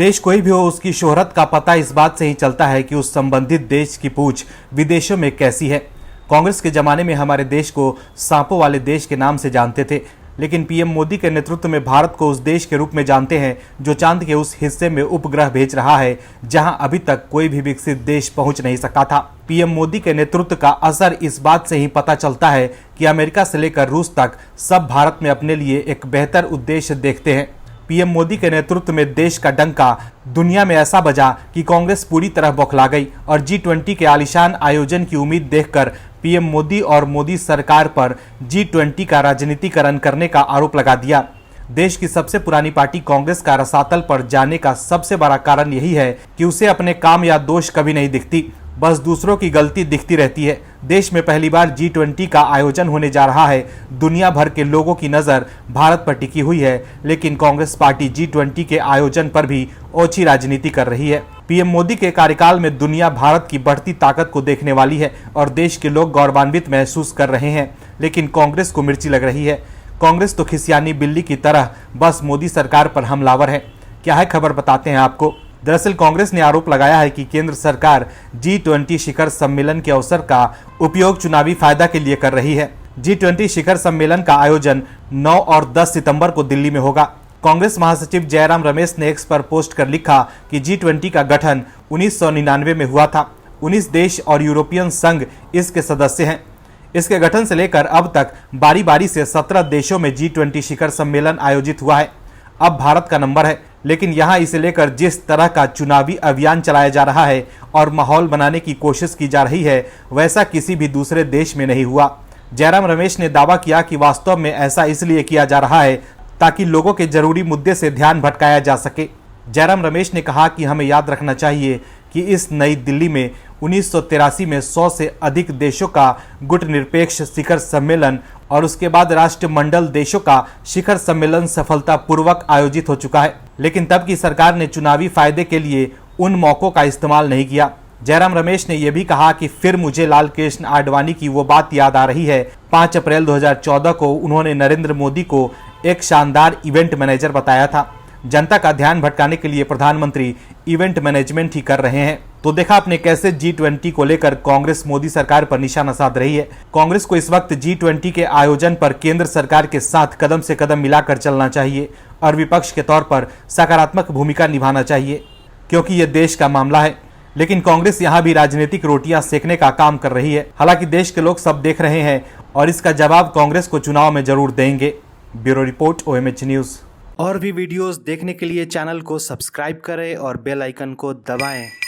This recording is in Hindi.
देश कोई भी हो, उसकी शोहरत का पता इस बात से ही चलता है कि उस संबंधित देश की पूछ विदेशों में कैसी है। कांग्रेस के जमाने में हमारे देश को सांपों वाले देश के नाम से जानते थे, लेकिन पीएम मोदी के नेतृत्व में भारत को उस देश के रूप में जानते हैं जो चांद के उस हिस्से में उपग्रह भेज रहा है जहां अभी तक कोई भी विकसित देश पहुंच नहीं सका था। पीएम मोदी के नेतृत्व का असर इस बात से ही पता चलता है कि अमेरिका से लेकर रूस तक सब भारत में अपने लिए एक बेहतर उद्देश्य देखते हैं। पीएम मोदी के नेतृत्व में देश का डंका दुनिया में ऐसा बजा कि कांग्रेस पूरी तरह बौखला गई और G20 के आलीशान आयोजन की उम्मीद देखकर पीएम मोदी और मोदी सरकार पर G20 का राजनीतिकरण करने का आरोप लगा दिया। देश की सबसे पुरानी पार्टी कांग्रेस का रसातल पर जाने का सबसे बड़ा कारण यही है कि उसे अपने काम या दोष कभी नहीं दिखती, बस दूसरों की गलती दिखती रहती है। देश में पहली बार G20 का आयोजन होने जा रहा है। दुनिया भर के लोगों की नज़र भारत पर टिकी हुई है, लेकिन कांग्रेस पार्टी G20 के आयोजन पर भी ओछी राजनीति कर रही है। पीएम मोदी के कार्यकाल में दुनिया भारत की बढ़ती ताकत को देखने वाली है और देश के लोग गौरवान्वित महसूस कर रहे हैं, लेकिन कांग्रेस को मिर्ची लग रही है। कांग्रेस तो खिसियानी बिल्ली की तरह बस मोदी सरकार पर हमलावर है। क्या है खबर, बताते हैं आपको। दरअसल कांग्रेस ने आरोप लगाया है कि केंद्र सरकार G20 शिखर सम्मेलन के अवसर का उपयोग चुनावी फायदा के लिए कर रही है। G20 शिखर सम्मेलन का आयोजन 9 और 10 सितंबर को दिल्ली में होगा। कांग्रेस महासचिव जयराम रमेश ने एक्स पर पोस्ट कर लिखा कि G20 का गठन 1999 में हुआ था। 19 देश और यूरोपियन संघ इसके सदस्य हैं। इसके गठन से लेकर अब तक बारी बारी से 17 देशों में G20 शिखर सम्मेलन आयोजित हुआ है। अब भारत का नंबर है, लेकिन यहाँ इसे लेकर जिस तरह का चुनावी अभियान चलाया जा रहा है और माहौल बनाने की कोशिश की जा रही है, वैसा किसी भी दूसरे देश में नहीं हुआ। जयराम रमेश ने दावा किया कि वास्तव में ऐसा इसलिए किया जा रहा है ताकि लोगों के जरूरी मुद्दे से ध्यान भटकाया जा सके। जयराम रमेश ने कहा कि हमें याद रखना चाहिए कि इस नई दिल्ली में 1983 में 100 से अधिक देशों का गुटनिरपेक्ष शिखर सम्मेलन और उसके बाद राष्ट्रमंडल देशों का शिखर सम्मेलन सफलतापूर्वक आयोजित हो चुका है, लेकिन तब की सरकार ने चुनावी फायदे के लिए उन मौकों का इस्तेमाल नहीं किया। जयराम रमेश ने यह भी कहा कि फिर मुझे लाल कृष्ण आडवाणी की वो बात याद आ रही है। 5 अप्रैल 2014 को उन्होंने नरेंद्र मोदी को एक शानदार इवेंट मैनेजर बताया था। जनता का ध्यान भटकाने के लिए प्रधानमंत्री इवेंट मैनेजमेंट ही कर रहे हैं। तो देखा आपने कैसे G20 को लेकर कांग्रेस मोदी सरकार पर निशाना साध रही है। कांग्रेस को इस वक्त G20 के आयोजन पर केंद्र सरकार के साथ कदम से कदम मिलाकर चलना चाहिए और विपक्ष के तौर पर सकारात्मक भूमिका निभाना चाहिए, क्योंकि यह देश का मामला है। लेकिन कांग्रेस यहाँ भी राजनीतिक रोटियां सेकने का काम कर रही है। हालांकि देश के लोग सब देख रहे हैं और इसका जवाब कांग्रेस को चुनाव में जरूर देंगे। Bureau report, OMH news. और भी वीडियोस देखने के लिए चैनल को सब्सक्राइब करें और बेल आइकन को दबाएं।